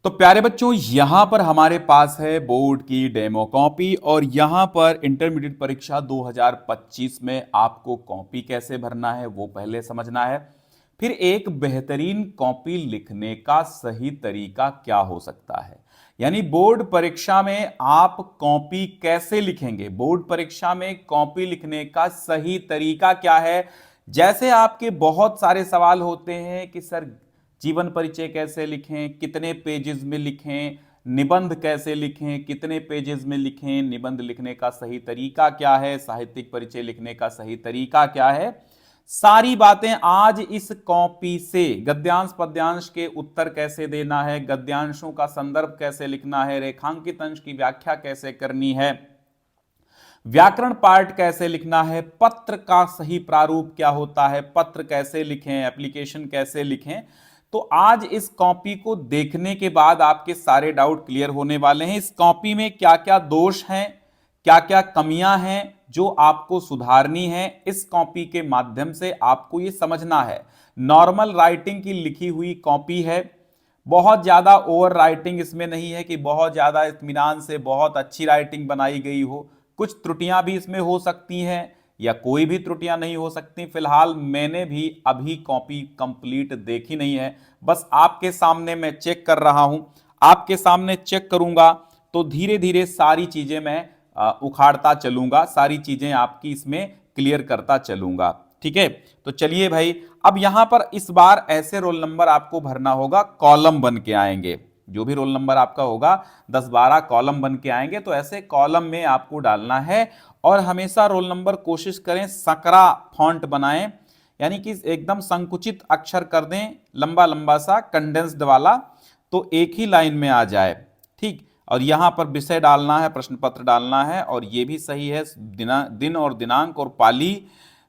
तो प्यारे बच्चों, यहां पर हमारे पास है बोर्ड की डेमो कॉपी और यहां पर इंटरमीडिएट परीक्षा 2025 में आपको कॉपी कैसे भरना है वो पहले समझना है। फिर एक बेहतरीन कॉपी लिखने का सही तरीका क्या हो सकता है, यानी बोर्ड परीक्षा में आप कॉपी कैसे लिखेंगे, बोर्ड परीक्षा में कॉपी लिखने का सही तरीका क्या है। जैसे आपके बहुत सारे सवाल होते हैं कि सर जीवन परिचय कैसे लिखें, कितने पेजेस में लिखें, निबंध कैसे लिखें, कितने पेजेस में लिखें, निबंध लिखने का सही तरीका क्या है, साहित्यिक परिचय लिखने का सही तरीका क्या है, सारी बातें आज इस कॉपी से गद्यांश पद्यांश के उत्तर कैसे देना है, गद्यांशों का संदर्भ कैसे लिखना है, रेखांकित अंश की व्याख्या कैसे करनी है, व्याकरण पार्ट कैसे लिखना है, पत्र का सही प्रारूप क्या होता है, पत्र कैसे लिखें, एप्लीकेशन कैसे लिखें। तो आज इस कॉपी को देखने के बाद आपके सारे डाउट क्लियर होने वाले हैं। इस कॉपी में क्या क्या दोष हैं, क्या क्या कमियां हैं जो आपको सुधारनी है, इस कॉपी के माध्यम से आपको ये समझना है। नॉर्मल राइटिंग की लिखी हुई कॉपी है, बहुत ज्यादा ओवर राइटिंग इसमें नहीं है कि बहुत ज्यादा इत्मीनान से बहुत अच्छी राइटिंग बनाई गई हो। कुछ त्रुटियां भी इसमें हो सकती हैं या कोई भी त्रुटियां नहीं हो सकती। फिलहाल मैंने भी अभी कॉपी कंप्लीट देखी नहीं है, बस आपके सामने मैं चेक कर रहा हूं। आपके सामने चेक करूंगा तो धीरे धीरे सारी चीजें मैं उखाड़ता चलूंगा, सारी चीजें आपकी इसमें क्लियर करता चलूंगा। ठीक है, तो चलिए भाई, अब यहां पर इस बार ऐसे रोल नंबर आपको भरना होगा, कॉलम बन के आएंगे। जो भी रोल नंबर आपका होगा 10-12 कॉलम बन के आएंगे, तो ऐसे कॉलम में आपको डालना है। और हमेशा रोल नंबर कोशिश करें सकरा फॉन्ट बनाएं, यानी कि एकदम संकुचित अक्षर कर दें, लंबा लंबा सा कंडेंस्ड वाला, तो एक ही लाइन में आ जाए। ठीक, और यहां पर विषय डालना है, प्रश्न पत्र डालना है, और ये भी सही है, दिन और दिनांक और पाली।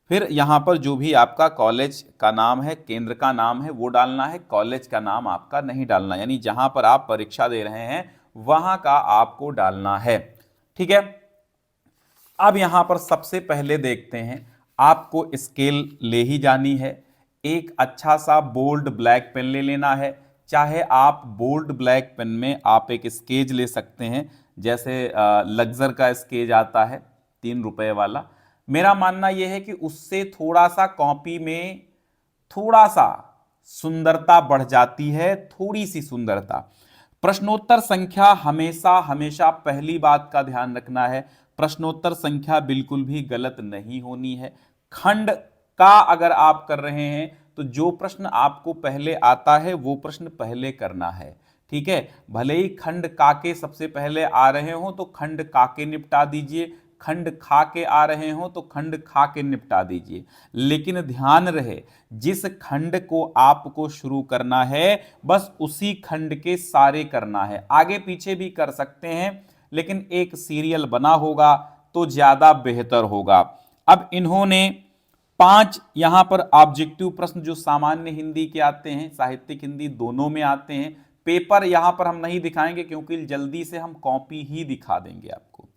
फिर यहां पर जो भी आपका कॉलेज का नाम है, केंद्र का नाम है, वो डालना है, कॉलेज का नाम आपका नहीं डालना, यानी जहां पर आप परीक्षा दे रहे हैं वहां का आपको डालना है। ठीक है, अब यहां पर सबसे पहले देखते हैं, आपको स्केल ले ही जानी है। एक अच्छा सा बोल्ड ब्लैक पेन ले लेना है, चाहे आप बोल्ड ब्लैक पेन में आप एक स्केच ले सकते हैं, जैसे लग्जर का स्केच आता है 3 रुपए वाला। मेरा मानना यह है कि उससे थोड़ा सा कॉपी में थोड़ा सा सुंदरता बढ़ जाती है, थोड़ी सी सुंदरता। प्रश्नोत्तर संख्या हमेशा हमेशा पहली बात का ध्यान रखना है, प्रश्नोत्तर संख्या बिल्कुल भी गलत नहीं होनी है। खंड का अगर आप कर रहे हैं तो जो प्रश्न आपको पहले आता है वो प्रश्न पहले करना है। ठीक है, भले ही खंड का के सबसे पहले आ रहे हो तो खंड का के निपटा दीजिए, खंड खा के आ रहे हो तो खंड खा के निपटा दीजिए, लेकिन ध्यान रहे जिस खंड को आपको शुरू करना है बस उसी खंड के सारे करना है। आगे पीछे भी कर सकते हैं, लेकिन एक सीरियल बना होगा तो ज्यादा बेहतर होगा। अब इन्होंने 5 यहां पर ऑब्जेक्टिव प्रश्न जो सामान्य हिंदी के आते हैं, साहित्यिक हिंदी दोनों में आते हैं। पेपर यहां पर हम नहीं दिखाएंगे क्योंकि जल्दी से हम कॉपी ही दिखा देंगे आपको।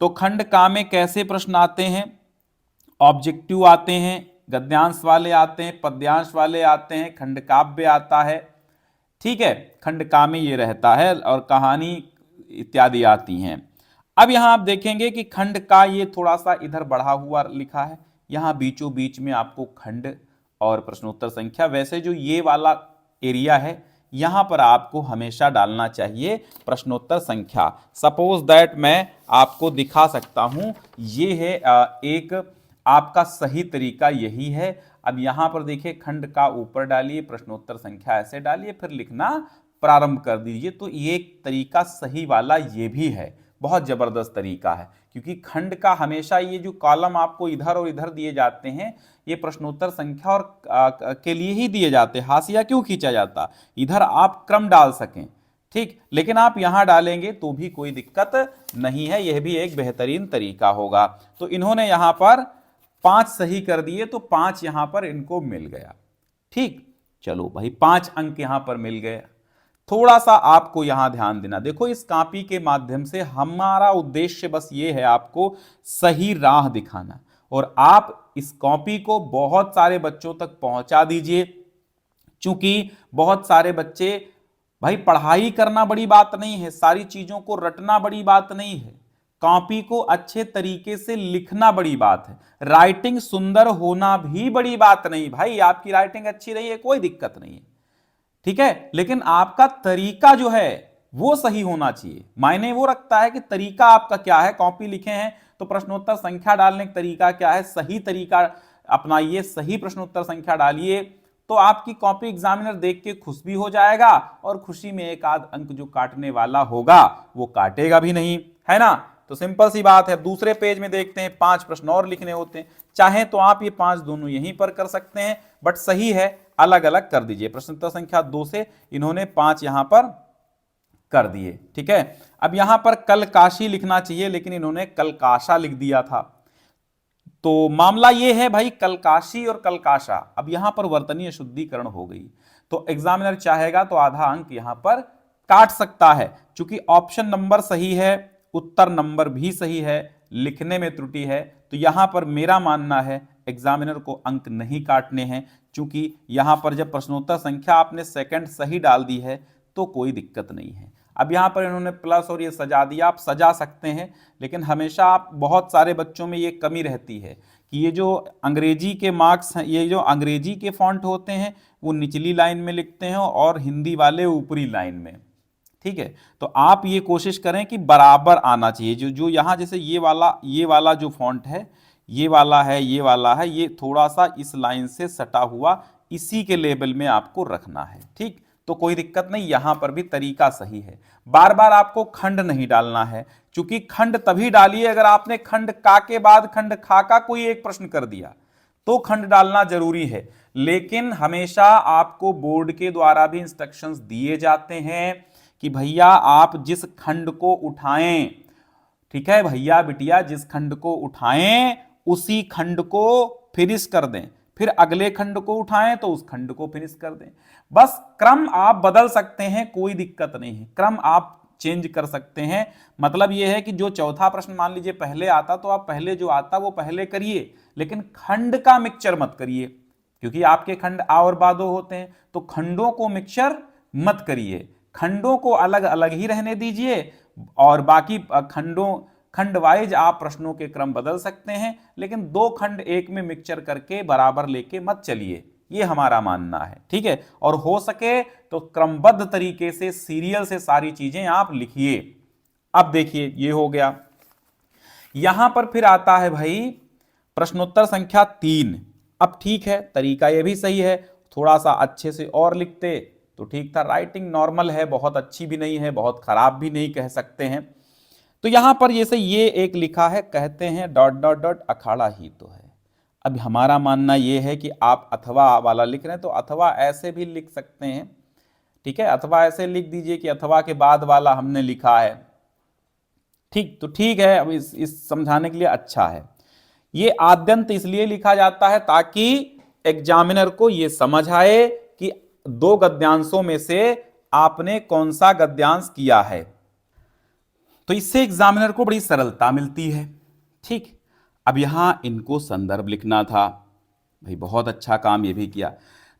तो खंड का में कैसे प्रश्न आते हैं, ऑब्जेक्टिव आते हैं, गद्यांश वाले आते हैं, पद्यांश वाले आते हैं, खंड काव्य आता है। ठीक है, खंड का में ये रहता है और कहानी इत्यादि आती हैं। अब यहां आप देखेंगे कि खंड का ये थोड़ा सा इधर बढ़ा हुआ लिखा है, यहां बीचों बीच में आपको खंड और प्रश्नोत्तर संख्या, वैसे जो ये वाला एरिया है यहां पर आपको हमेशा डालना चाहिए प्रश्नोत्तर संख्या। सपोज दैट मैं आपको दिखा सकता हूं, ये है एक आपका सही तरीका यही है। अब यहां पर देखिए, खंड का ऊपर डालिए, प्रश्नोत्तर संख्या ऐसे डालिए, फिर लिखना प्रारंभ कर दीजिए। तो ये तरीका सही वाला ये भी है, बहुत जबरदस्त तरीका है, क्योंकि खंड का हमेशा ये जो कॉलम आपको इधर और इधर दिए जाते हैं ये प्रश्नोत्तर संख्या और के लिए ही दिए जाते हैं। हाशिया क्यों खींचा जाता, इधर आप क्रम डाल सकें। ठीक, लेकिन आप यहां डालेंगे तो भी कोई दिक्कत नहीं है, यह भी एक बेहतरीन तरीका होगा। तो इन्होंने यहां पर 5 सही कर दिए, तो 5 यहां पर इनको मिल गया। ठीक, चलो भाई 5 अंक यहां पर मिल गए। थोड़ा सा आपको यहां ध्यान देना, देखो इस कॉपी के माध्यम से हमारा उद्देश्य बस ये है आपको सही राह दिखाना, और आप इस कॉपी को बहुत सारे बच्चों तक पहुंचा दीजिए। चूंकि बहुत सारे बच्चे भाई पढ़ाई करना बड़ी बात नहीं है, सारी चीजों को रटना बड़ी बात नहीं है, कॉपी को अच्छे तरीके से लिखना बड़ी बात है, राइटिंग सुंदर होना भी बड़ी बात नहीं। भाई आपकी राइटिंग अच्छी रही है, कोई दिक्कत नहीं है, ठीक है, लेकिन आपका तरीका जो है वो सही होना चाहिए। मायने वो रखता है कि तरीका आपका क्या है। कॉपी लिखे हैं तो प्रश्नोत्तर संख्या डालने का तरीका क्या है, सही तरीका अपनाइए, सही प्रश्नोत्तर संख्या डालिए, तो आपकी कॉपी एग्जामिनर देख के खुश भी हो जाएगा और खुशी में एक आध अंक जो काटने वाला होगा वो काटेगा भी नहीं, है ना। तो सिंपल सी बात है। दूसरे पेज में देखते हैं, 5 प्रश्न और लिखने होते हैं। चाहे तो आप ये 5 दोनों यहीं पर कर सकते हैं, बट सही है अलग अलग कर दीजिए। प्रश्नोत्तर संख्या 2 से इन्होंने 5 यहां पर कर दिए, ठीक है। अब यहां पर कल काशी लिखना चाहिए, लेकिन इन्होंने कलकाशा लिख दिया था। तो मामला यह है भाई, कलकाशी और कलकाशा, अब यहां पर वर्तनीय शुद्धिकरण हो गई, तो एग्जामिनर चाहेगा तो आधा अंक यहां पर काट सकता है। चूंकि ऑप्शन नंबर सही है, उत्तर नंबर भी सही है, लिखने में त्रुटि है, तो यहां पर मेरा मानना है एग्जामिनर को अंक नहीं काटने हैं। चूंकि यहां पर जब प्रश्नोत्तर संख्या आपने सेकंड सही डाल दी है तो कोई दिक्कत नहीं है। अब यहां पर इन्होंने प्लस और ये सजा दिया, आप सजा सकते हैं, लेकिन हमेशा आप, बहुत सारे बच्चों में ये कमी रहती है कि ये जो अंग्रेजी के मार्क्स हैं, ये जो अंग्रेजी के फॉन्ट होते हैं वो निचली लाइन में लिखते हैं और हिंदी वाले ऊपरी लाइन में, ठीक है। तो आप ये कोशिश करें कि बराबर आना चाहिए। जो जो यहाँ जैसे ये वाला जो फॉन्ट है, ये वाला है, ये वाला है, ये थोड़ा सा इस लाइन से सटा हुआ, इसी के लेवल में आपको रखना है, ठीक। तो कोई दिक्कत नहीं, यहां पर भी तरीका सही है। बार बार आपको खंड नहीं डालना है, क्योंकि खंड तभी डालिए अगर आपने खंड का के बाद खंड खा का कोई एक प्रश्न कर दिया तो खंड डालना जरूरी है। लेकिन हमेशा आपको बोर्ड के द्वारा भी इंस्ट्रक्शंस दिए जाते हैं कि भैया आप जिस खंड को उठाएं, ठीक है भैया बिटिया, जिस खंड को उठाएं उसी खंड को फिनिश कर दें, फिर अगले खंड को उठाएं तो उस खंड को फिनिश कर दें। बस क्रम आप बदल सकते हैं, कोई दिक्कत नहीं है, क्रम आप चेंज कर सकते हैं। मतलब यह है कि जो चौथा प्रश्न मान लीजिए पहले आता तो आप पहले जो आता वो पहले करिए, लेकिन खंड का मिक्सचर मत करिए, क्योंकि आपके खंड आ और बा दो होते हैं, तो खंडों को मिक्सचर मत करिए, खंडों को अलग अलग ही रहने दीजिए और बाकी खंड वाइज आप प्रश्नों के क्रम बदल सकते हैं, लेकिन 2 खंड एक में मिक्सचर करके बराबर लेके मत चलिए, ये हमारा मानना है, ठीक है। और हो सके तो क्रमबद्ध तरीके से सीरियल से सारी चीजें आप लिखिए। अब देखिए ये हो गया। यहां पर फिर आता है भाई प्रश्नोत्तर संख्या 3। अब ठीक है, तरीका ये भी सही है, थोड़ा सा अच्छे से और लिखते तो ठीक था। राइटिंग नॉर्मल है, बहुत अच्छी भी नहीं है, बहुत खराब भी नहीं कह सकते हैं। तो यहां पर जैसे ये एक लिखा है, कहते हैं डॉट डॉट डॉट अखाड़ा ही तो है। अब हमारा मानना यह है कि आप अथवा वाला लिख रहे हैं तो अथवा ऐसे भी लिख सकते हैं, ठीक है। अथवा ऐसे लिख दीजिए कि अथवा के बाद वाला हमने लिखा है, ठीक। तो ठीक है, अब इस समझाने के लिए अच्छा है। ये आद्यंत इसलिए लिखा जाता है ताकि एग्जामिनर को यह समझ आए कि 2 गद्यांशों में से आपने कौन सा गद्यांश किया है, तो इससे एग्जामिनर को बड़ी सरलता मिलती है, ठीक। अब यहां इनको संदर्भ लिखना था, भाई बहुत अच्छा काम ये भी किया।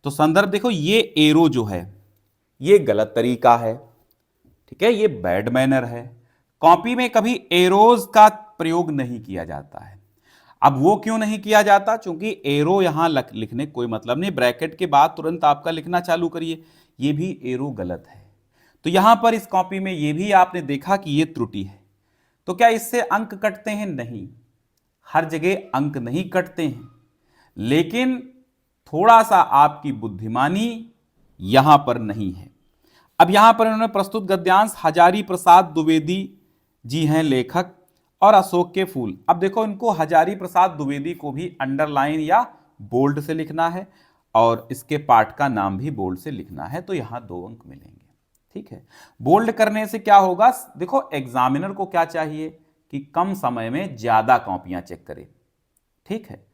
तो संदर्भ देखो, ये एरो जो है ये गलत तरीका है, ठीक है, ये बैड मैनर है। कॉपी में कभी एरोज का प्रयोग नहीं किया जाता है। अब वो क्यों नहीं किया जाता, क्योंकि एरो यहां लिखने कोई मतलब नहीं, ब्रैकेट के बाद तुरंत आपका लिखना चालू करिए, ये भी एरो गलत है। तो यहां पर इस कॉपी में ये भी आपने देखा कि ये त्रुटि है। तो क्या इससे अंक कटते हैं? नहीं, हर जगह अंक नहीं कटते हैं, लेकिन थोड़ा सा आपकी बुद्धिमानी यहां पर नहीं है। अब यहां पर इन्होंने प्रस्तुत गद्यांश हजारी प्रसाद द्विवेदी जी हैं लेखक, और अशोक के फूल। अब देखो, इनको हजारी प्रसाद द्विवेदी को भी अंडरलाइन या बोल्ड से लिखना है और इसके पाठ का नाम भी बोल्ड से लिखना है, तो यहां 2 अंक मिलेंगे, ठीक है। बोल्ड करने से क्या होगा, देखो एग्जामिनर को क्या चाहिए कि कम समय में ज्यादा कॉपियां चेक करे, ठीक है।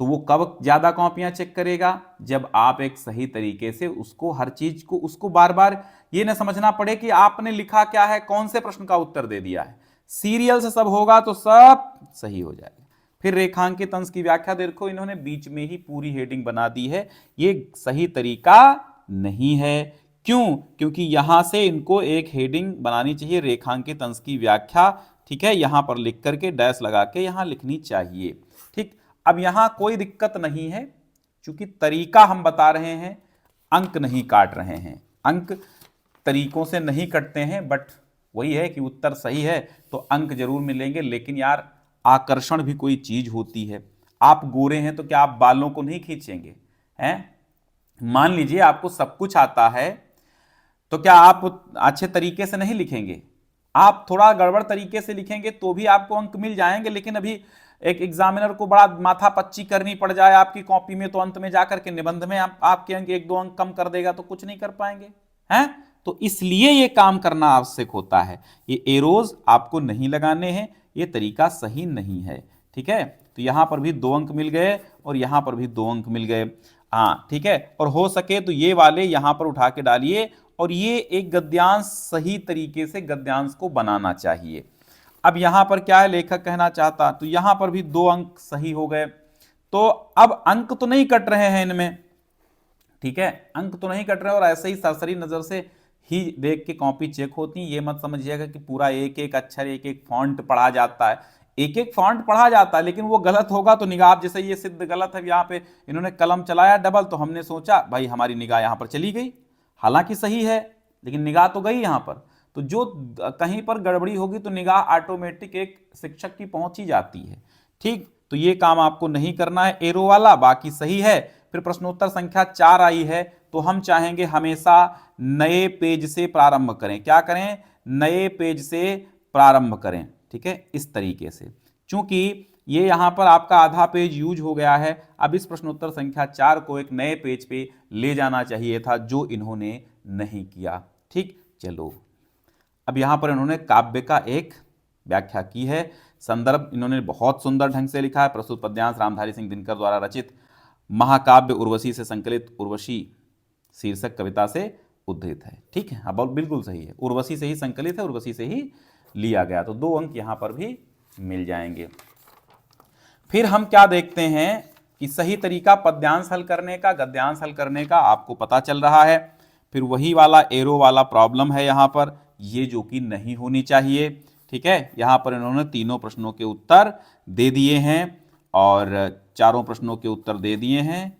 तो वो कब ज्यादा कॉपियां चेक करेगा, जब आप एक सही तरीके से उसको हर चीज को, उसको बार बार ये ना समझना पड़े कि आपने लिखा क्या है, कौन से प्रश्न का उत्तर दे दिया है। सीरियल से सब होगा तो सब सही हो जाएगा। फिर रेखांकित अंश की व्याख्या देखो, इन्होंने बीच में ही पूरी हेडिंग बना दी है, ये सही तरीका नहीं है, क्यों? क्योंकि यहां से इनको एक हेडिंग बनानी चाहिए, रेखांकित अंश की व्याख्या, ठीक है, यहां पर लिख करके डैश लगा के यहां लिखनी चाहिए। ठीक, अब यहां कोई दिक्कत नहीं है, क्योंकि तरीका हम बता रहे हैं, अंक नहीं काट रहे हैं। अंक तरीकों से नहीं कटते हैं, बट वही है कि उत्तर सही है तो अंक जरूर मिलेंगे। लेकिन यार आकर्षण भी कोई चीज होती है। आप गोरे हैं तो क्या आप बालों को नहीं खींचेंगे? हैं? मान लीजिए आपको सब कुछ आता है, तो क्या आप अच्छे तरीके से नहीं लिखेंगे? आप थोड़ा गड़बड़ तरीके से लिखेंगे तो भी आपको अंक मिल जाएंगे। लेकिन अभी एक एग्जामिनर को बड़ा माथा पच्ची करनी पड़ जाए आपकी कॉपी में, तो अंत में जाकर के निबंध में आपके अंक 1-2 अंक कम कर देगा, तो कुछ नहीं कर पाएंगे। हैं? तो इसलिए ये काम करना आवश्यक होता है। ये एरोज आपको नहीं लगाने हैं, ये तरीका सही नहीं है। ठीक है, तो यहां पर भी 2 अंक मिल गए और यहां पर भी 2 अंक मिल गए। हाँ ठीक है, और हो सके तो ये वाले यहां पर उठा के डालिए, और ये एक गद्यांश सही तरीके से गद्यांश को बनाना चाहिए। अब यहां पर क्या है लेखक कहना चाहता, तो यहां पर भी 2 अंक सही हो गए। तो अब अंक तो नहीं कट रहे हैं इनमें, ठीक है, अंक तो नहीं कट रहे, और ऐसे ही सरसरी नजर से ही देख के कॉपी चेक होती है। ये मत समझिएगा कि पूरा एक एक अक्षर, एक एक फॉन्ट पढ़ा जाता है। एक एक फॉन्ट पढ़ा जाता है, लेकिन वो गलत होगा तो निगाह, जैसे ये सिद्ध गलत है, यहाँ पे इन्होंने कलम चलाया डबल, तो हमने सोचा भाई हमारी निगाह यहाँ पर चली गई, हालांकि सही है लेकिन निगाह तो गई यहाँ पर। तो जो कहीं पर गड़बड़ी होगी तो निगाह ऑटोमेटिक एक शिक्षक की पहुंच ही जाती है। ठीक, तो ये काम आपको नहीं करना है एरो वाला, बाकी सही है। फिर प्रश्नोत्तर संख्या 4 आई है, तो हम चाहेंगे हमेशा नए पेज से प्रारंभ करें। क्या करें? नए पेज से प्रारंभ करें। ठीक है, इस तरीके से, चूंकि ये यहां पर आपका आधा पेज यूज हो गया है, अब इस प्रश्नोत्तर संख्या 4 को एक नए पेज पे ले जाना चाहिए था, जो इन्होंने नहीं किया। ठीक, चलो अब यहां पर इन्होंने काव्य का एक व्याख्या की है। संदर्भ इन्होंने बहुत सुंदर ढंग से लिखा है। प्रस्तुत पद्यांश रामधारी सिंह दिनकर द्वारा रचित महाकाव्य उर्वशी से संकलित उर्वशी शीर्षक कविता से उद्धृत है। ठीक है, अब बिल्कुल सही है, उर्वशी से ही संकलित है, उर्वशी से ही लिया गया, तो 2 अंक यहां पर भी मिल जाएंगे। फिर हम क्या देखते हैं कि सही तरीका पद्यांश हल करने का, गद्यांश हल करने का आपको पता चल रहा है। फिर वही वाला एरो वाला प्रॉब्लम है यहां पर, ये जो कि नहीं होनी चाहिए। ठीक है, यहां पर इन्होंने तीनों प्रश्नों के उत्तर दे दिए हैं और चारों प्रश्नों के उत्तर दे दिए हैं,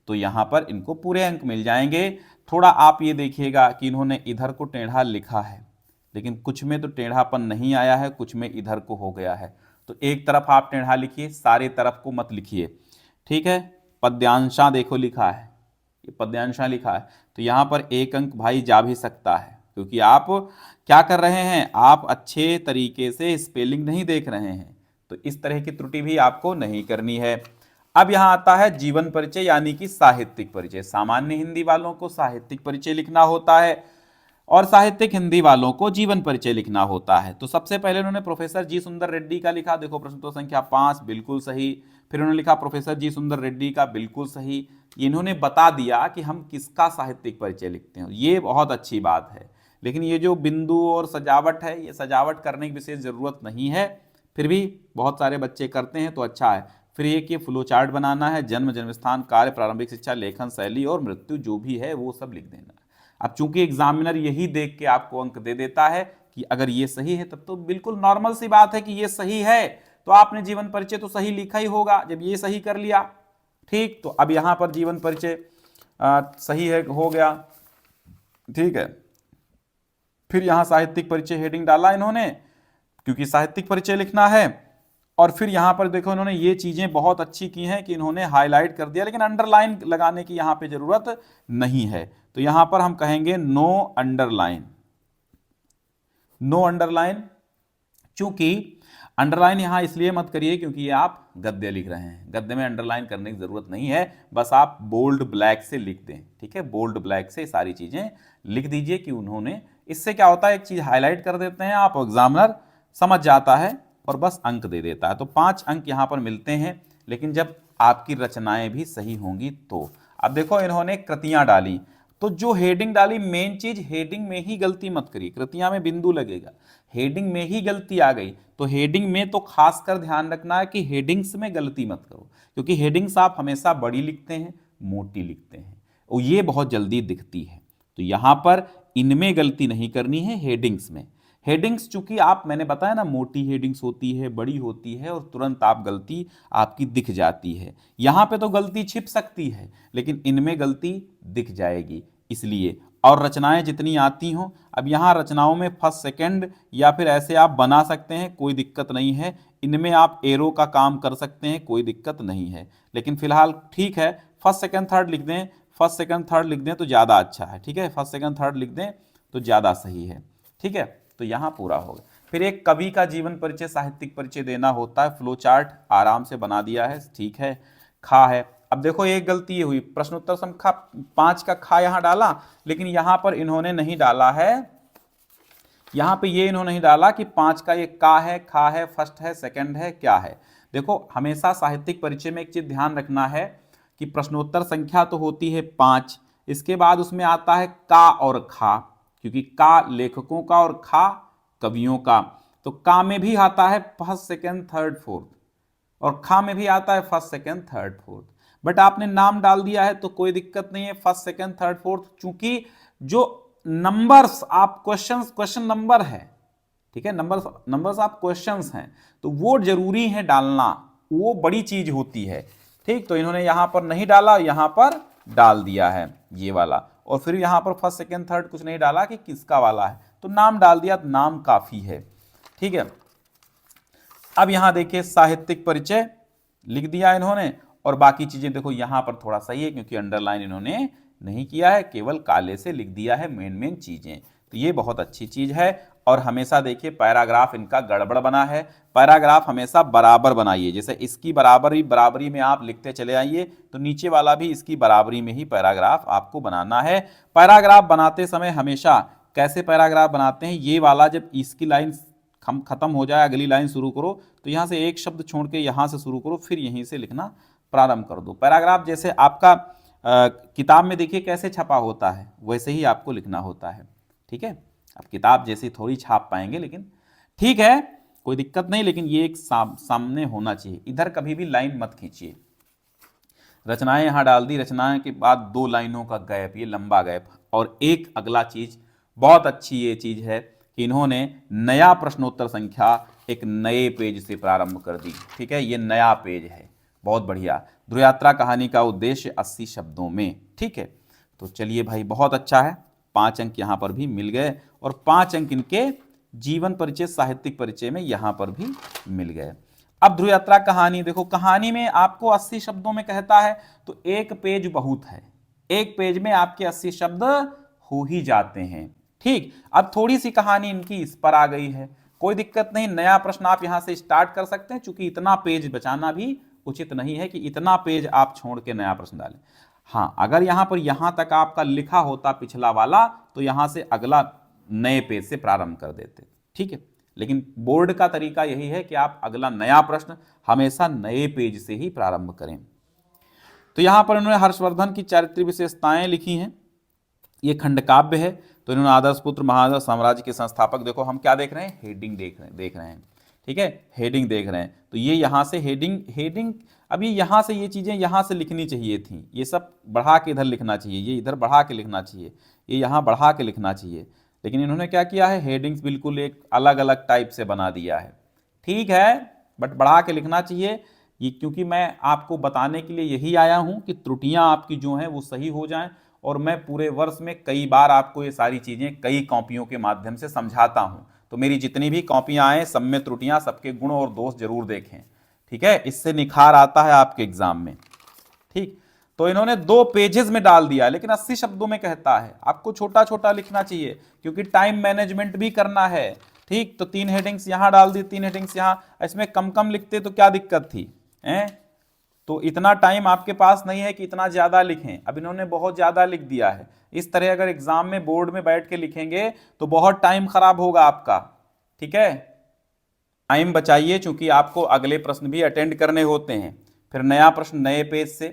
तो यहां पर इनको पूरे अंक मिल जाएंगे। थोड़ा आप ये देखिएगा कि इन्होंने इधर को टेढ़ा लिखा है, लेकिन कुछ में तो टेढ़ापन नहीं आया है, कुछ में इधर को हो गया है। तो एक तरफ आप टेढ़ा लिखिए, सारे तरफ को मत लिखिए। ठीक है, पद्यांशा देखो लिखा है, ये पद्यांशा लिखा है, तो यहां पर 1 अंक भाई जा भी सकता है, क्योंकि आप क्या कर रहे हैं, आप अच्छे तरीके से स्पेलिंग नहीं देख रहे हैं। तो इस तरह की त्रुटि भी आपको नहीं करनी है। अब यहां आता है जीवन परिचय यानी कि साहित्यिक परिचय। सामान्य हिंदी वालों को साहित्यिक परिचय लिखना होता है और साहित्यिक हिंदी वालों को जीवन परिचय लिखना होता है। तो सबसे पहले उन्होंने प्रोफेसर जी सुंदर रेड्डी का लिखा, देखो प्रश्न संख्या 5 बिल्कुल सही। फिर उन्होंने लिखा प्रोफेसर जी सुंदर रेड्डी का, बिल्कुल सही। इन्होंने बता दिया कि हम किसका साहित्यिक परिचय लिखते हैं, ये बहुत अच्छी बात है। लेकिन ये जो बिंदु और सजावट है, ये सजावट करने की विशेष जरूरत नहीं है, फिर भी बहुत सारे बच्चे करते हैं तो अच्छा है। फिर एक ये फ्लो चार्ट बनाना है, जन्म, जन्मस्थान, कार्य, प्रारंभिक शिक्षा, लेखन शैली और मृत्यु जो भी है वो सब लिख देना है। अब चूंकि एग्जामिनर यही देख के आपको अंक दे देता है कि अगर ये सही है, तब तो बिल्कुल नॉर्मल सी बात है कि ये सही है, तो आपने जीवन परिचय तो सही लिखा ही होगा जब ये सही कर लिया। ठीक, तो अब यहां पर जीवन परिचय सही है, हो गया। ठीक है, फिर यहां साहित्यिक परिचय हेडिंग डाला इन्होंने, क्योंकि साहित्यिक परिचय लिखना है। और फिर यहां पर देखो इन्होंने ये चीजें बहुत अच्छी की हैं कि इन्होंने हाईलाइट कर दिया, लेकिन अंडरलाइन लगाने की यहां पे जरूरत नहीं है। तो यहां पर हम कहेंगे नो अंडरलाइन, नो अंडरलाइन। चूंकि अंडरलाइन यहां इसलिए मत करिए क्योंकि ये आप गद्य लिख रहे हैं, गद्य में अंडरलाइन करने की जरूरत नहीं है, बस आप बोल्ड ब्लैक से लिख दें। ठीक है, बोल्ड ब्लैक से सारी चीजें लिख दीजिए कि उन्होंने, इससे क्या होता है एक चीज हाईलाइट कर देते हैं आप, एग्जामिनर समझ जाता है और बस अंक दे देता है। तो 5 अंक यहां पर मिलते हैं, लेकिन जब आपकी रचनाएं भी सही होंगी तो। अब देखो इन्होंने कृतियां डाली, तो जो हेडिंग डाली, मेन चीज हेडिंग में ही गलती मत करिए, कृतियां में बिंदु लगेगा, हेडिंग में ही गलती आ गई तो हेडिंग में तो खासकर ध्यान रखना है कि हेडिंग्स में गलती मत करो, क्योंकि हेडिंग्स आप हमेशा बड़ी लिखते हैं, मोटी लिखते हैं, और ये बहुत जल्दी दिखती है। तो यहां पर इनमें गलती नहीं करनी है, हेडिंग्स में। हेडिंग्स चूंकि मैंने बताया ना, मोटी हेडिंग्स होती है, बड़ी होती है, और तुरंत आप गलती आपकी दिख जाती है। यहां पे तो गलती छिप सकती है, लेकिन इनमें गलती दिख जाएगी, इसलिए। और रचनाएं जितनी आती हों, अब यहां रचनाओं में फर्स्ट सेकंड या फिर ऐसे आप बना सकते हैं, कोई दिक्कत नहीं है। इनमें आप एरो का काम कर सकते हैं, कोई दिक्कत नहीं है। लेकिन फिलहाल ठीक है, फर्स्ट सेकंड थर्ड लिख दें, फर्स्ट सेकंड थर्ड लिख दें तो ज़्यादा अच्छा है। ठीक है, फर्स्ट सेकंड थर्ड लिख दें तो ज़्यादा सही है। ठीक है, तो यहाँ पूरा होगा। फिर एक कवि का जीवन परिचय, साहित्यिक परिचय देना होता है, फ्लो चार्ट आराम से बना दिया है, ठीक है। खा है, अब देखो एक गलती ये हुई, प्रश्नोत्तर संख्या 5 का खा यहां डाला, लेकिन यहां पर इन्होंने नहीं डाला है, यहां पे ये इन्होंने नहीं डाला कि 5 का ये का है, खा है, फर्स्ट है, सेकंड है, क्या है। देखो हमेशा साहित्यिक परिचय में एक चीज ध्यान रखना है कि प्रश्नोत्तर संख्या तो होती है 5, इसके बाद उसमें आता है का और खा, क्योंकि का लेखकों का और खा कवियों का। तो का में भी आता है फर्स्ट सेकंड थर्ड फोर्थ, और खा में भी आता है first second third fourth. But आपने नाम डाल दिया है तो कोई दिक्कत नहीं है, फर्स्ट सेकंड थर्ड फोर्थ, चूंकि जो नंबर्स आप क्वेश्चन नंबर है, ठीक है, नंबर्स आप क्वेश्चंस हैं, तो वो जरूरी है डालना, वो बड़ी चीज होती है। ठीक, तो इन्होंने यहां पर नहीं डाला, यहां पर डाल दिया है ये वाला, और फिर यहां पर फर्स्ट सेकंड थर्ड कुछ नहीं डाला कि किसका वाला है, तो नाम डाल दिया, तो नाम काफी है। ठीक है, अब यहां देखिए साहित्यिक परिचय लिख दिया इन्होंने, और बाकी चीजें देखो यहां पर थोड़ा सही है क्योंकि अंडरलाइन इन्होंने नहीं किया है, केवल काले से लिख दिया है मेन चीजें, तो ये बहुत अच्छी चीज है। और हमेशा देखिए पैराग्राफ इनका गड़बड़ बना है, पैराग्राफ हमेशा बराबर बनाइए, जैसे इसकी बराबरी में आप लिखते चले आइए, तो नीचे वाला भी इसकी बराबरी में ही पैराग्राफ आपको बनाना है। पैराग्राफ बनाते समय हमेशा कैसे पैराग्राफ बनाते हैं, ये वाला जब इसकी लाइन खत्म हो जाए, अगली लाइन शुरू करो, तो यहां से एक शब्द छोड़ के यहां से शुरू करो, फिर यहीं से लिखना प्रारंभ कर दो। पैराग्राफ जैसे आपका किताब में देखिए कैसे छपा होता है, वैसे ही आपको लिखना होता है। ठीक है, अब किताब जैसी थोड़ी छाप पाएंगे, लेकिन ठीक है, कोई दिक्कत नहीं, लेकिन ये एक सामने होना चाहिए। इधर कभी भी लाइन मत खींचिए। रचनाएं यहां डाल दी, रचनाएं के बाद 2 लाइनों का गैप, ये लंबा गैप। और एक अगला चीज बहुत अच्छी ये चीज है कि इन्होंने नया प्रश्नोत्तर संख्या एक नए पेज से प्रारंभ कर दी। ठीक है, ये नया पेज है, बहुत बढ़िया। ध्रुव यात्रा कहानी का उद्देश्य 80 शब्दों में। ठीक है, तो चलिए भाई, बहुत अच्छा है, 5 अंक यहां पर भी मिल गए, और 5 अंक इनके जीवन परिचय साहित्यिक परिचय में यहां पर भी मिल गए। अब ध्रुव यात्रा कहानी देखो, कहानी में आपको 80 शब्दों में कहता है, तो एक पेज बहुत है, एक पेज में आपके 80 शब्द हो ही जाते हैं। ठीक, अब थोड़ी सी कहानी इनकी इस पर आ गई है, कोई दिक्कत नहीं, नया प्रश्न आप यहां से स्टार्ट कर सकते हैं, चूंकि इतना पेज बचाना भी उचित नहीं है कि इतना पेज आप छोड़ के नया प्रश्न डालें। हाँ, अगर यहां पर यहां तक आपका लिखा होता पिछला वाला, तो यहां से अगला नए पेज से प्रारंभ कर देते। ठीक है, लेकिन बोर्ड का तरीका यही है कि आप अगला नया प्रश्न हमेशा नए पेज से ही प्रारंभ करें। तो यहां पर उन्होंने हर्षवर्धन की चारित्र्य विशेषताएं लिखी हैं, ये खंड काव्य है। तो इन्होंने आदर्श पुत्र महाराज साम्राज्य के संस्थापक, देखो हम क्या देख रहे हैं, हेडिंग देख रहे हैं। ठीक है, हेडिंग देख रहे हैं, तो ये यहां से हेडिंग अब ये यहां से ये चीजें यहां से लिखनी चाहिए थी, ये सब बढ़ा के इधर लिखना चाहिए, ये इधर बढ़ा के लिखना चाहिए, ये यहां बढ़ा के लिखना चाहिए, लेकिन इन्होंने क्या किया है, हेडिंग्स बिल्कुल एक अलग अलग टाइप से बना दिया है। ठीक है, बट बढ़ा के लिखना चाहिए, ये क्योंकि मैं आपको बताने के लिए यही आया हूं कि त्रुटियां आपकी जो हैं वो सही हो जाएं, और मैं पूरे वर्ष में कई बार आपको ये सारी चीजें कई कॉपियों के माध्यम से समझाता हूं, तो मेरी जितनी भी कॉपियां आए सब में त्रुटियां, सबके गुण और दोष जरूर देखें। ठीक है, इससे निखार आता है आपके एग्जाम में। ठीक, तो इन्होंने 2 पेजेस में डाल दिया, लेकिन 80 शब्दों में कहता है, आपको छोटा छोटा लिखना चाहिए क्योंकि टाइम मैनेजमेंट भी करना है। ठीक, तो 3 हेडिंग्स यहां डाल दी, 3 हेडिंग्स यहां, इसमें कम कम लिखते तो क्या दिक्कत थी, तो इतना टाइम आपके पास नहीं है कि इतना ज्यादा लिखें, अब इन्होंने बहुत ज्यादा लिख दिया है। इस तरह अगर एग्जाम में बोर्ड में बैठ के लिखेंगे तो बहुत टाइम खराब होगा आपका। ठीक है, टाइम बचाइए, चूंकि आपको अगले प्रश्न भी अटेंड करने होते हैं। फिर नया प्रश्न नए पेज से।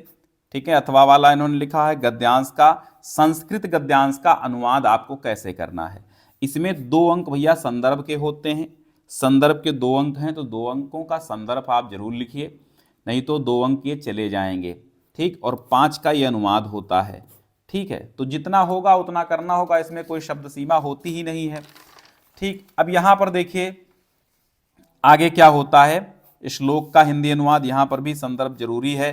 ठीक है, अथवा वाला इन्होंने लिखा है, गद्यांश का, संस्कृत गद्यांश का अनुवाद आपको कैसे करना है। इसमें 2 अंक भैया संदर्भ के होते हैं, संदर्भ के 2 अंक हैं, तो 2 अंकों का संदर्भ आप जरूर लिखिए, नहीं तो 2 अंक ये चले जाएंगे। ठीक, और 5 का ये अनुवाद होता है। ठीक है, तो जितना होगा उतना करना होगा, इसमें कोई शब्द सीमा होती ही नहीं है। ठीक, अब यहां पर देखिए आगे क्या होता है, श्लोक का हिंदी अनुवाद, यहां पर भी संदर्भ जरूरी है।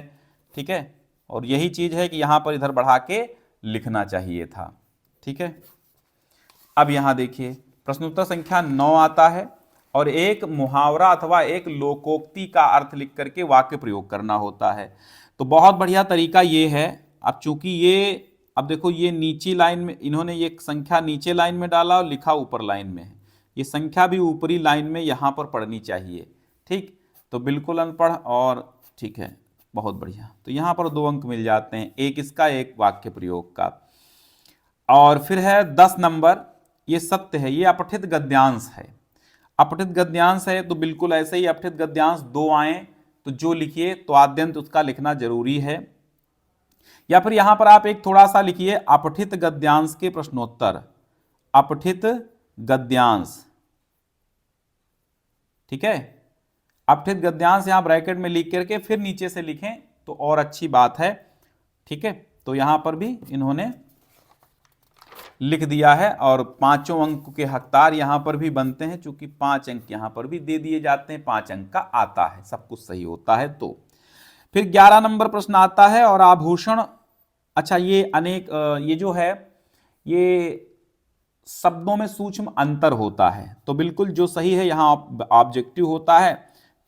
ठीक है, और यही चीज है कि यहां पर इधर बढ़ा के लिखना चाहिए था। ठीक है, अब यहां देखिए प्रश्नोत्तर संख्या 9 आता है और एक मुहावरा अथवा एक लोकोक्ति का अर्थ लिख करके वाक्य प्रयोग करना होता है। तो बहुत बढ़िया तरीका ये है, अब चूंकि ये, अब देखो ये नीचे लाइन में इन्होंने ये संख्या नीचे लाइन में डाला और लिखा ऊपर लाइन में है, ये संख्या भी ऊपरी लाइन में यहां पर पढ़नी चाहिए। ठीक, तो बिल्कुल अनपढ़, और ठीक है बहुत बढ़िया, तो यहां पर 2 अंक मिल जाते हैं, एक इसका एक वाक्य प्रयोग का। और फिर है 10 नंबर, ये सत्य है, ये अपठित गद्यांश है। अपठित गद्यांश है तो बिल्कुल ऐसे ही अपठित गद्यांश 2 आए तो जो लिखिए तो आद्यंत उसका लिखना जरूरी है। या फिर यहां पर आप एक थोड़ा सा लिखिए अपठित गद्यांश के प्रश्नोत्तर, अपठित गद्यांश। ठीक है, अपठित गद्यांश यहां ब्रैकेट में लिख करके फिर नीचे से लिखें तो और अच्छी बात है। ठीक है, तो यहां पर भी इन्होंने लिख दिया है और 5 अंक के हकदार यहां पर भी बनते हैं, चूंकि 5 अंक यहां पर भी दे दिए जाते हैं, 5 अंक का आता है, सब कुछ सही होता है। तो फिर 11 नंबर प्रश्न आता है और आभूषण, अच्छा ये अनेक, ये जो है ये शब्दों में सूक्ष्म अंतर होता है, तो बिल्कुल जो सही है यहां ऑब्जेक्टिव होता है,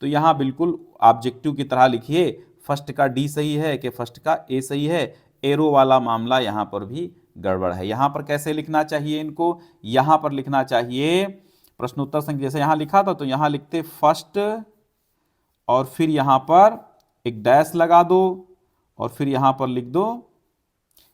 तो यहां बिल्कुल ऑब्जेक्टिव की तरह लिखिए, फर्स्ट का डी सही है कि फर्स्ट का ए सही है, एरो वाला मामला यहां पर भी गड़बड़ है। यहां पर कैसे लिखना चाहिए इनको, यहां पर लिखना चाहिए प्रश्नोत्तर संख्या, जैसे यहां लिखा था तो यहां लिखते फर्स्ट और फिर यहां पर एक डैश लगा दो और फिर यहां पर लिख दो,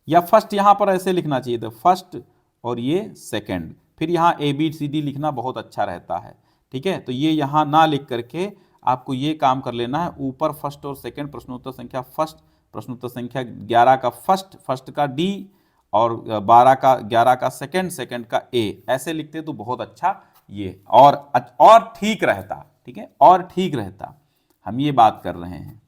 या फर्स्ट यहां पर ऐसे लिखना चाहिए था, फर्स्ट और ये सेकंड, फिर यहां ABCD लिखना बहुत अच्छा रहता है। ठीक है, तो ये यहां ना लिख करके आपको ये काम कर लेना है, ऊपर फर्स्ट और सेकंड, प्रश्नोत्तर संख्या फर्स्ट, प्रश्नोत्तर संख्या 11 का फर्स्ट, फर्स्ट का डी, और 11 का सेकंड, सेकंड का ए, ऐसे लिखते तो बहुत अच्छा ये और ठीक रहता। ठीक है, और ठीक रहता, हम ये बात कर रहे हैं।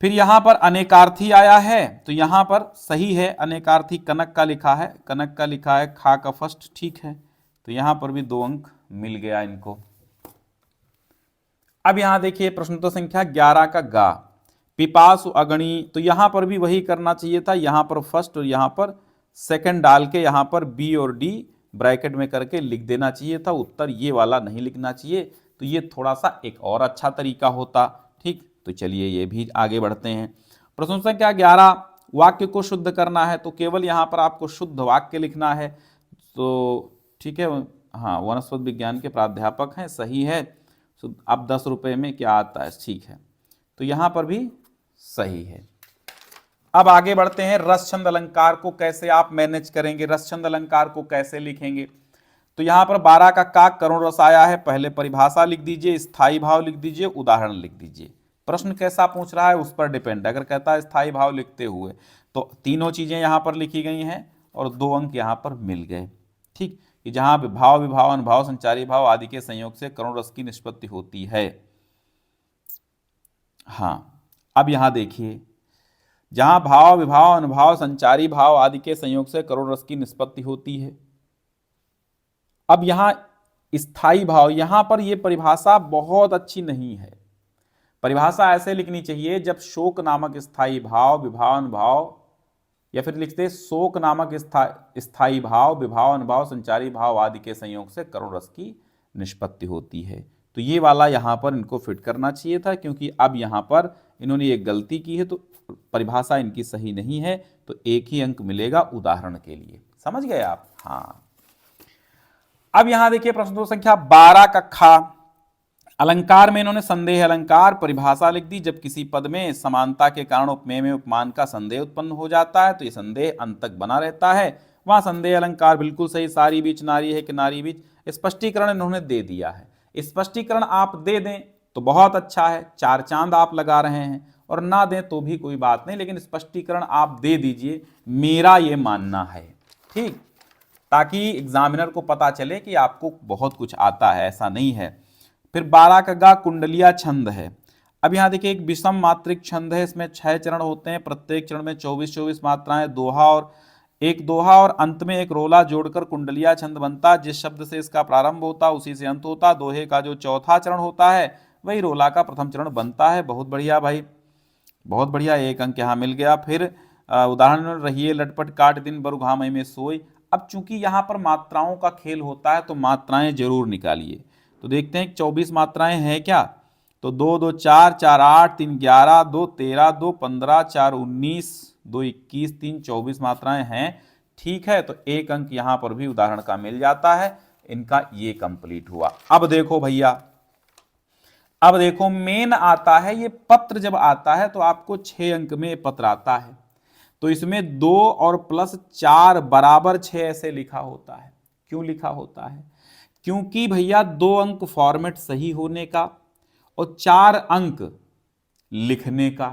फिर यहां पर अनेकार्थी आया है तो यहां पर सही है, अनेकार्थी कनक का लिखा है, कनक का लिखा है, खा का फर्स्ट, ठीक है, तो यहां पर भी 2 अंक मिल गया इनको। अब यहां देखिए प्रश्नोत्तर संख्या 11 का गा, पिपासु अगणी, तो यहां पर भी वही करना चाहिए था, यहां पर फर्स्ट और यहां पर सेकंड डाल के यहां पर बी और डी ब्रैकेट में करके लिख देना चाहिए था, उत्तर ये वाला नहीं लिखना चाहिए, तो ये थोड़ा सा एक और अच्छा तरीका होता। ठीक, तो चलिए ये भी आगे बढ़ते हैं। प्रश्न संख्या 11, वाक्य को शुद्ध करना है, तो केवल यहां पर आपको शुद्ध वाक्य लिखना है। तो ठीक है, हाँ वनस्पति विज्ञान के प्राध्यापक हैं, सही है। अब 10 रुपये में क्या आता है, ठीक है, तो यहां पर भी सही है। अब आगे बढ़ते हैं, रस छंद अलंकार को कैसे आप मैनेज करेंगे, रस छंद अलंकार को कैसे लिखेंगे। तो यहां पर 12 का करुण रस आया है, पहले परिभाषा लिख दीजिए, स्थायी भाव लिख दीजिए, उदाहरण लिख दीजिए। प्रश्न कैसा पूछ रहा है उस पर डिपेंड, अगर कहता है स्थायी भाव लिखते हुए तो तीनों चीजें यहां पर लिखी गई हैं और 2 अंक यहां पर मिल गए। ठीक, कि जहां भाव, विभाव, अनुभाव, संचारी भाव आदि के संयोग से करुण रस की निष्पत्ति होती है। हाँ, अब यहां देखिए, जहां भाव, विभाव, अनुभाव, संचारी भाव आदि के संयोग से करुण रस की निष्पत्ति होती है। अब यहां स्थायी भाव, यहां पर यह परिभाषा बहुत अच्छी नहीं है, परिभाषा ऐसे लिखनी चाहिए, जब शोक नामक स्थायी भाव, विभाव, अनुभाव, या फिर लिखते शोक नामक स्थायी भाव, विभाव, अनुभाव, संचारी भाव आदि के संयोग से करुण रस की निष्पत्ति होती है। तो ये वाला यहां पर इनको फिट करना चाहिए था, क्योंकि अब यहां पर इन्होंने एक गलती की है, तो परिभाषा इनकी सही नहीं है, तो 1 ही अंक मिलेगा उदाहरण के लिए। समझ गए आप? हाँ, अब यहां देखिए प्रश्न संख्या 12 का खा, अलंकार में इन्होंने संदेह अलंकार परिभाषा लिख दी, जब किसी पद में समानता के कारण उपमेय में उपमान का संदेह उत्पन्न हो जाता है तो ये संदेह अंत तक बना रहता है, वहां संदेह अलंकार बिल्कुल सही, सारी बीच नारी है कि नारी बीच, स्पष्टीकरण इन्होंने दे दिया है। स्पष्टीकरण आप दे दें तो बहुत अच्छा है, 4 चांद आप लगा रहे हैं, और ना दें तो भी कोई बात नहीं, लेकिन स्पष्टीकरण आप दे दीजिए, मेरा ये मानना है। ठीक, ताकि एग्जामिनर को पता चले कि आपको बहुत कुछ आता है, ऐसा नहीं है। फिर 12 का गा कुंडलिया छंद है। अब यहाँ देखिए एक विषम मात्रिक छंद है, इसमें 6 चरण होते हैं, प्रत्येक चरण में 24-24 मात्राएं, दोहा और अंत में एक रोला जोड़कर कुंडलिया छंद बनता। जिस शब्द से इसका प्रारंभ होता उसी से अंत होता। दोहे का जो चौथा चरण होता है वही रोला का प्रथम चरण बनता है। बहुत बढ़िया भाई, बहुत बढ़िया, 1 अंक यहाँ मिल गया। फिर उदाहरण रहिए लटपट काट दिन बरु घाम में सोई। अब चूंकि यहाँ पर मात्राओं का खेल होता है तो मात्राएं जरूर निकालिए। तो देखते हैं 24 मात्राएं हैं क्या। तो 2 2 4, 4 8, 3 11, 2 13, 2 15, 4 19, 2 21, 3 24 मात्राएं हैं। ठीक है, तो 1 अंक यहाँ पर भी उदाहरण का मिल जाता है। इनका ये कंप्लीट हुआ। अब देखो भैया, अब देखो मेन आता है, ये पत्र जब आता है तो आपको 6 अंक में पत्र आता है। तो इसमें 2 और +4 बराबर 6 ऐसे लिखा होता है। क्यों लिखा होता है? क्योंकि भैया 2 अंक फॉर्मेट सही होने का और 4 अंक लिखने का,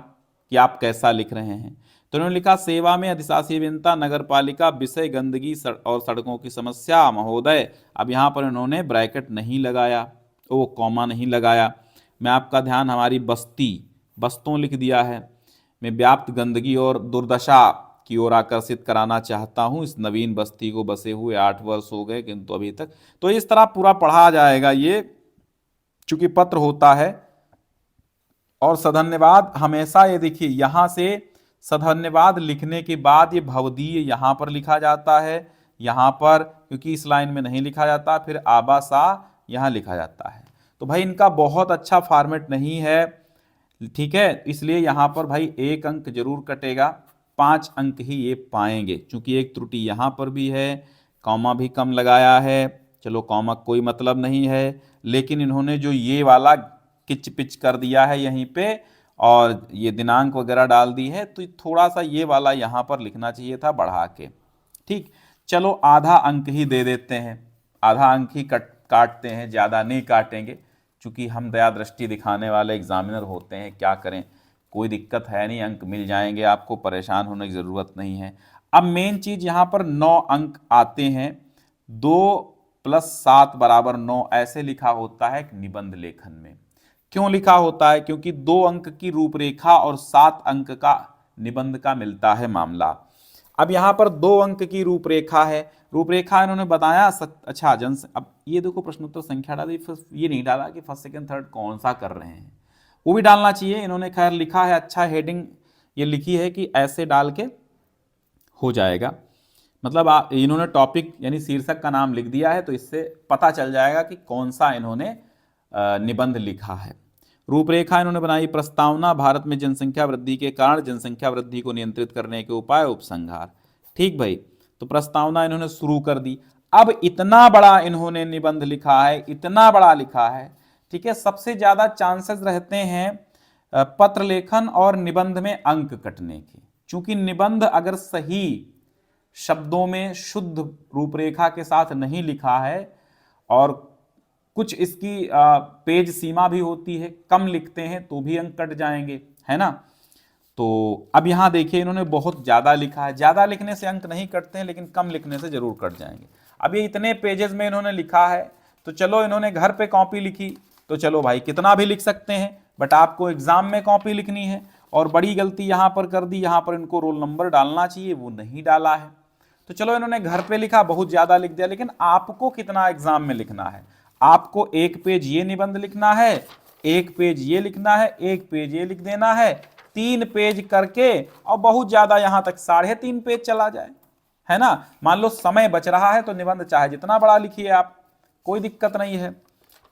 कि आप कैसा लिख रहे हैं। तो उन्होंने लिखा सेवा में अधिशासी अभियंता नगर पालिका, विषय गंदगी और सड़कों की समस्या महोदय। अब यहाँ पर इन्होंने ब्रैकेट नहीं लगाया, वो कॉमा नहीं लगाया। मैं आपका ध्यान हमारी बस्तों लिख दिया है। मैं व्याप्त गंदगी और दुर्दशा की ओर आकर्षित कराना चाहता हूं। इस नवीन बस्ती को बसे हुए 8 वर्ष हो गए किंतु अभी तक। तो इस तरह पूरा पढ़ा जाएगा ये, चूंकि पत्र होता है। और सधन्यवाद हमेशा, ये देखिए यहां से सधन्यवाद लिखने के बाद ये भवदीय यहां पर लिखा जाता है, यहां पर क्योंकि इस लाइन में नहीं लिखा जाता, फिर आबासा यहां लिखा जाता है। तो भाई इनका बहुत अच्छा फॉर्मेट नहीं है, ठीक है, इसलिए यहां पर भाई 1 अंक जरूर कटेगा, 5 अंक ही ये पाएंगे। चूंकि एक त्रुटि यहां पर भी है, कॉमा भी कम लगाया है। चलो कॉमा कोई मतलब नहीं है, लेकिन इन्होंने जो ये वाला किच पिच कर दिया है यहीं पे और ये दिनांक वगैरह डाल दी है, तो थोड़ा सा ये वाला यहां पर लिखना चाहिए था बढ़ा के। ठीक, चलो आधा अंक ही दे देते हैं, आधा अंक ही काटते हैं, ज़्यादा नहीं काटेंगे, चूंकि हम दया दृष्टि दिखाने वाले एग्जामिनर होते हैं, क्या करें। कोई दिक्कत है नहीं, अंक मिल जाएंगे आपको, परेशान होने की ज़रूरत नहीं है। अब मेन चीज़ यहाँ पर 9 अंक आते हैं। 2 + 7 = 9 ऐसे लिखा होता है निबंध लेखन में। क्यों लिखा होता है? क्योंकि 2 अंक की रूपरेखा और 7 अंक का निबंध का मिलता है मामला। अब यहाँ पर 2 अंक की रूपरेखा है, रूपरेखा इन्होंने बताया अच्छा अब ये देखो प्रश्नोत्तर संख्या डाली, ये नहीं डाला कि फर्स्ट सेकंड थर्ड कौन सा कर रहे हैं, वो भी डालना चाहिए। इन्होंने खैर लिखा है, अच्छा हेडिंग ये लिखी है कि ऐसे डाल के हो जाएगा, मतलब इन्होंने टॉपिक यानी शीर्षक का नाम लिख दिया है, तो इससे पता चल जाएगा कि कौन सा इन्होंने निबंध लिखा है। रूपरेखा इन्होंने बनाई, प्रस्तावना भारत में जनसंख्या वृद्धि के कारण जनसंख्या वृद्धि को नियंत्रित करने के उपाय उपसंहार। ठीक भाई, तो प्रस्तावना इन्होंने शुरू कर दी। अब इतना बड़ा इन्होंने निबंध लिखा है, इतना बड़ा लिखा है, ठीक है। सबसे ज्यादा चांसेस रहते हैं पत्र लेखन और निबंध में अंक कटने के, क्योंकि निबंध अगर सही शब्दों में शुद्ध रूपरेखा के साथ नहीं लिखा है और कुछ इसकी पेज सीमा भी होती है, कम लिखते हैं तो भी अंक कट जाएंगे, है ना। तो अब यहां देखिए इन्होंने बहुत ज्यादा लिखा है, ज्यादा लिखने से अंक नहीं कटते हैं, लेकिन कम लिखने से जरूर कट जाएंगे। अब ये इतने पेजेस में इन्होंने लिखा है, तो चलो इन्होंने घर पे कॉपी लिखी, तो चलो भाई कितना भी लिख सकते हैं, बट आपको एग्जाम में कॉपी लिखनी है। और बड़ी गलती यहां पर कर दी, यहां पर इनको रोल नंबर डालना चाहिए, वो नहीं डाला है। तो चलो इन्होंने घर पे लिखा, बहुत ज्यादा लिख दिया, लेकिन आपको कितना एग्जाम में लिखना है? आपको 1 पेज ये निबंध लिखना है, 1 पेज ये लिखना है, 1 पेज ये लिख देना है, 3 पेज करके, और बहुत ज्यादा यहां तक 3.5 पेज चला जाए, है ना। मान लो समय बच रहा है तो निबंध चाहे जितना बड़ा लिखिए आप, कोई दिक्कत नहीं है।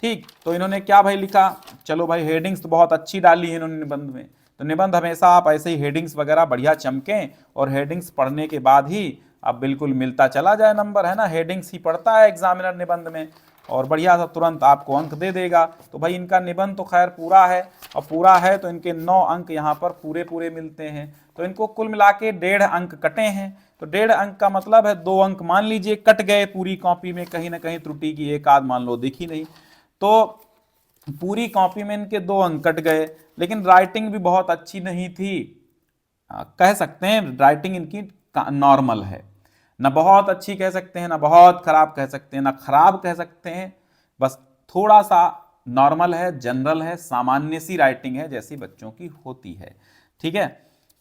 ठीक, तो इन्होंने क्या भाई लिखा, चलो भाई हेडिंग्स तो बहुत अच्छी डाली है इन्होंने निबंध में। तो निबंध हमेशा आप ऐसे ही हेडिंग्स वगैरह बढ़िया चमकें, और हेडिंग्स पढ़ने के बाद ही अब बिल्कुल मिलता चला जाए नंबर, है ना। हेडिंग्स ही पढ़ता है एग्जामिनर निबंध में, और बढ़िया सा तुरंत आपको अंक दे देगा। तो भाई इनका निबंध तो खैर पूरा है, और पूरा है तो इनके 9 अंक यहाँ पर पूरे पूरे मिलते हैं। तो इनको कुल मिला के 1.5 अंक कटे हैं। तो 1.5 अंक का मतलब है 2 अंक मान लीजिए कट गए पूरी कॉपी में, कहीं ना कहीं त्रुटि की एक आध मान लो दिखी नहीं, तो पूरी कॉपी में इनके 2 अंक कट गए। लेकिन राइटिंग भी बहुत अच्छी नहीं थी, कह सकते हैं राइटिंग इनकी नॉर्मल है, ना बहुत अच्छी कह सकते हैं, ना बहुत खराब कह सकते हैं, ना खराब कह सकते हैं, बस थोड़ा सा नॉर्मल है, जनरल है, सामान्य सी राइटिंग है जैसी बच्चों की होती है। ठीक है,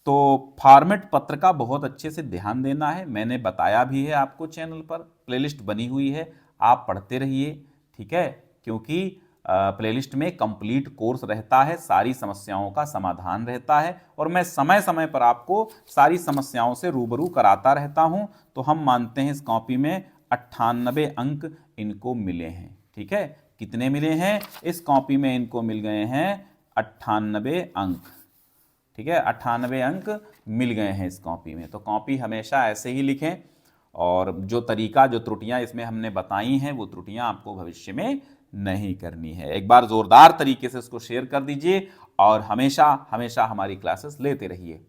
तो फॉर्मेट पत्र का बहुत अच्छे से ध्यान देना है, मैंने बताया भी है आपको, चैनल पर प्लेलिस्ट बनी हुई है, आप पढ़ते रहिए। ठीक है, क्योंकि प्लेलिस्ट में कंप्लीट कोर्स रहता है, सारी समस्याओं का समाधान रहता है और मैं समय समय पर आपको सारी समस्याओं से रूबरू कराता रहता हूं। तो हम मानते हैं इस कॉपी में 98 अंक इनको मिले हैं। ठीक है, कितने मिले हैं इस कॉपी में? इनको मिल गए हैं 98 अंक। ठीक है, 98 अंक मिल गए हैं इस कॉपी में। तो कॉपी हमेशा ऐसे ही लिखें और जो तरीका, जो त्रुटियां इसमें हमने बताई हैं वो त्रुटियां आपको भविष्य में नहीं करनी है। एक बार जोरदार तरीके से इसको शेयर कर दीजिए और हमेशा हमेशा हमारी क्लासेस लेते रहिए।